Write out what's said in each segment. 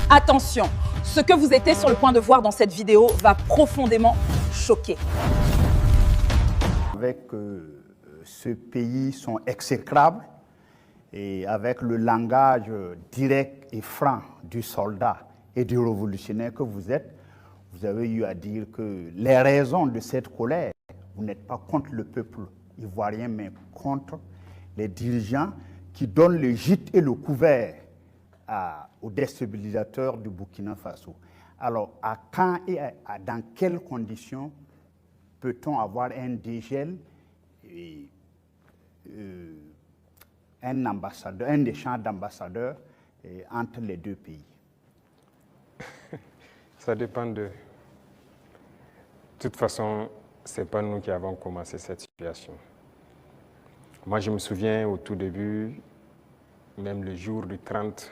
Attention, ce que vous étiez sur le point de voir dans cette vidéo va profondément choquer. Avec ce pays sont exécrables et avec le langage direct et franc du soldat et du révolutionnaire que vous êtes, vous avez eu à dire que les raisons de cette colère, vous n'êtes pas contre le peuple ivoirien, mais contre les dirigeants qui donnent le gîte et le couvert aux déstabilisateurs du Burkina Faso. Alors, à quand et dans quelles conditions peut-on avoir un dégel et un échange d'ambassadeurs entre les deux pays? Ça dépend de... De toute façon, ce n'est pas nous qui avons commencé cette situation. Moi, je me souviens au tout début, même le jour du 30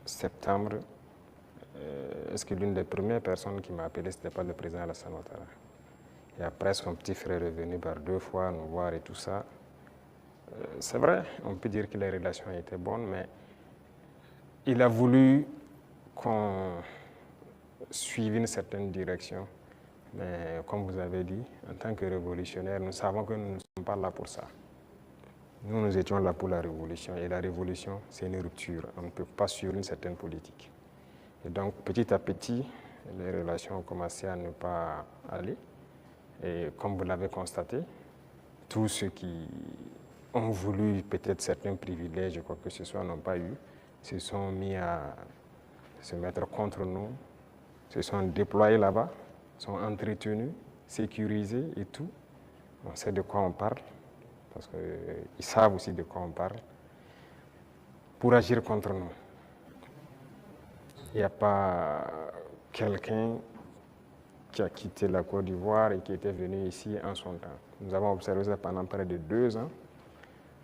septembre, est-ce que l'une des premières personnes qui m'a appelé, ce n'était pas le président Alassane Ouattara. Et après, son petit frère est venu par 2 fois nous voir et tout ça. C'est vrai, on peut dire que les relations étaient bonnes, mais il a voulu qu'on suive une certaine direction. Mais comme vous avez dit, en tant que révolutionnaires, nous savons que nous ne sommes pas là pour ça. Nous, nous étions là pour la révolution. Et la révolution, c'est une rupture. On ne peut pas suivre une certaine politique. Et donc, petit à petit, les relations ont commencé à ne pas aller. Et comme vous l'avez constaté, tous ceux qui ont voulu peut-être certains privilèges, quoi que ce soit, n'ont pas eu, se sont mis à se mettre contre nous, se sont déployés là-bas, sont entretenus, sécurisés et tout. On sait de quoi on parle, parce qu'ils savent aussi de quoi on parle, pour agir contre nous. Il n'y a pas quelqu'un qui a quitté la Côte d'Ivoire et qui était venu ici en son temps. Nous avons observé ça pendant près de 2 ans.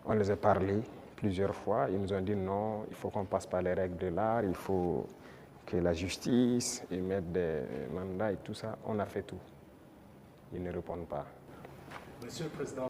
On les a parlé plusieurs fois. Ils nous ont dit non, il faut qu'on passe par les règles de l'art, il faut que la justice émette des mandats et tout ça. On a fait tout. Ils ne répondent pas. Monsieur le Président.